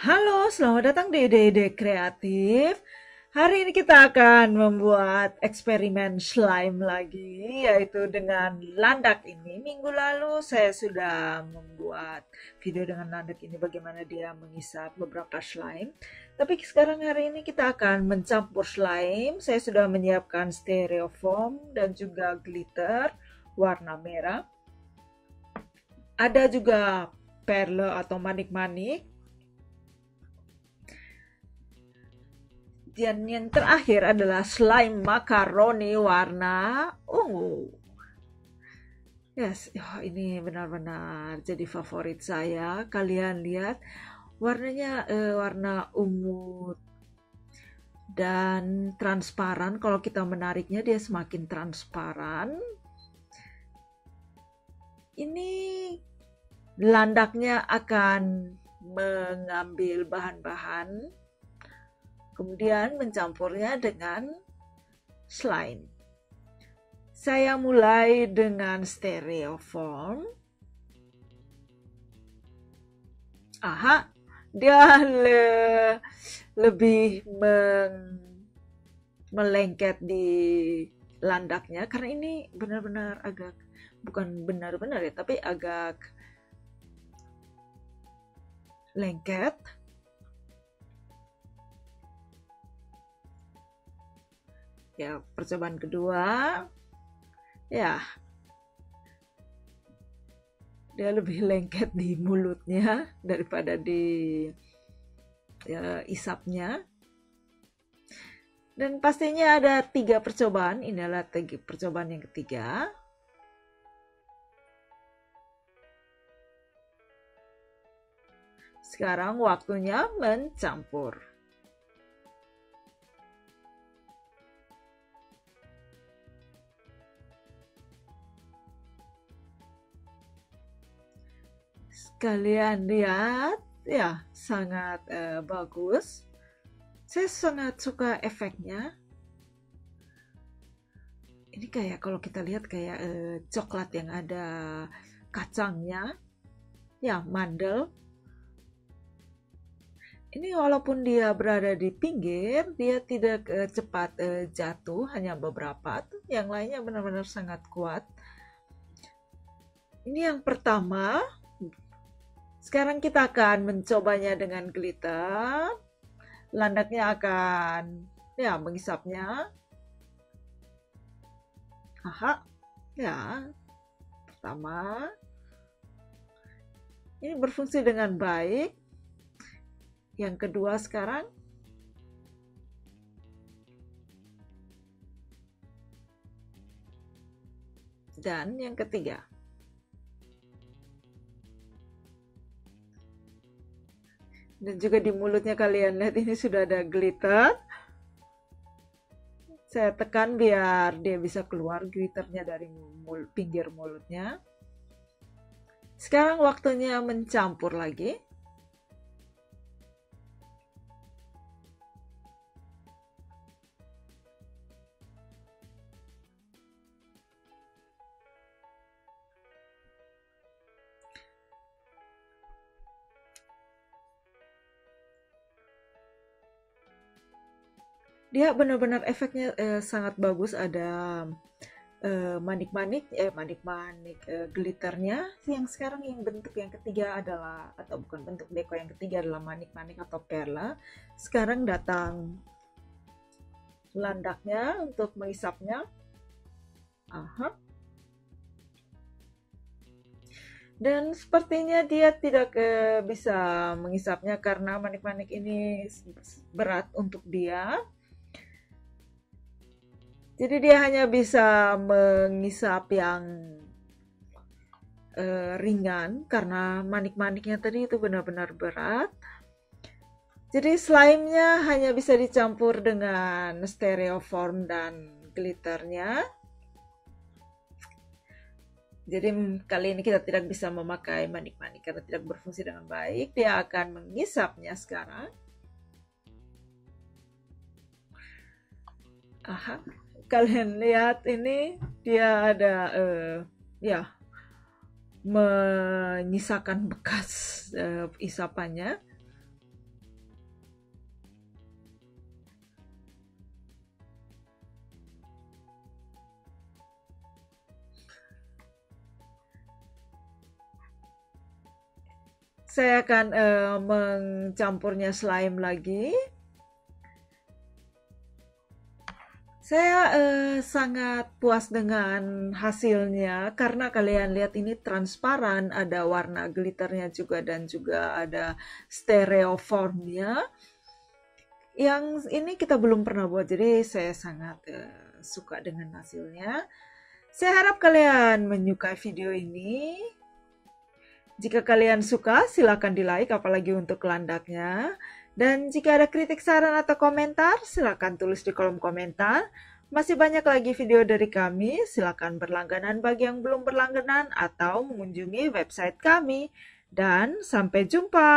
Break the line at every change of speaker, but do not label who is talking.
Halo, selamat datang di Ide-Ide Kreatif. Hari ini kita akan membuat eksperimen slime lagi, yaitu dengan landak ini. Minggu lalu saya sudah membuat video dengan landak ini, bagaimana dia mengisap beberapa slime. Tapi sekarang hari ini kita akan mencampur slime. Saya sudah menyiapkan styrofoam dan juga glitter warna merah. Ada juga perle atau manik-manik. Dan yang terakhir adalah slime makaroni warna ungu. Yes, oh, ini benar-benar jadi favorit saya. Kalian lihat warnanya warna ungu dan transparan. Kalau kita menariknya dia semakin transparan. Ini landaknya akan mengambil bahan-bahan, kemudian mencampurnya dengan slime. Saya mulai dengan styrofoam. Aha, dia lebih melengket di landaknya karena ini benar-benar agak, bukan benar-benar ya, tapi agak lengket. Ya, percobaan kedua. Ya, dia lebih lengket di mulutnya daripada di isapnya. Dan pastinya ada 3 percobaan. Ini adalah percobaan yang ketiga. Sekarang waktunya mencampur. Kalian lihat, ya sangat bagus. Saya sangat suka efeknya. Ini kayak kalau kita lihat kayak coklat yang ada kacangnya, ya mandel. Ini walaupun dia berada di pinggir, dia tidak cepat jatuh, hanya beberapa. Yang lainnya benar-benar sangat kuat. Ini yang pertama. Sekarang kita akan mencobanya dengan glitter. Landaknya akan mengisapnya. Aha, ya. Pertama. Ini berfungsi dengan baik. Yang kedua sekarang. Dan yang ketiga. Dan juga di mulutnya kalian lihat ini sudah ada glitter. Saya tekan biar dia bisa keluar glitternya dari pinggir mulutnya. Sekarang waktunya mencampur lagi. Dia benar-benar efeknya sangat bagus. Ada manik-manik glitternya. Yang sekarang yang bentuk yang ketiga adalah, atau bukan bentuk deko yang ketiga adalah manik-manik atau perla. Sekarang datang landaknya untuk mengisapnya. Aha. Dan sepertinya dia tidak bisa mengisapnya karena manik-manik ini berat untuk dia. Jadi dia hanya bisa mengisap yang ringan karena manik-maniknya tadi itu benar-benar berat. Jadi slime-nya hanya bisa dicampur dengan styrofoam dan glitternya. Jadi kali ini kita tidak bisa memakai manik-manik karena tidak berfungsi dengan baik. Dia akan mengisapnya sekarang. Aha. Kalian lihat ini dia ada menyisakan bekas isapannya. saya akan mencampurnya slime lagi. Saya sangat puas dengan hasilnya karena kalian lihat ini transparan, ada warna glitternya juga dan juga ada stereoformnya. Yang ini kita belum pernah buat, jadi saya sangat suka dengan hasilnya. Saya harap kalian menyukai video ini. Jika kalian suka, silakan di-like, apalagi untuk landaknya. Dan jika ada kritik, saran, atau komentar, silakan tulis di kolom komentar. Masih banyak lagi video dari kami, silakan berlangganan bagi yang belum berlangganan atau mengunjungi website kami. Dan sampai jumpa!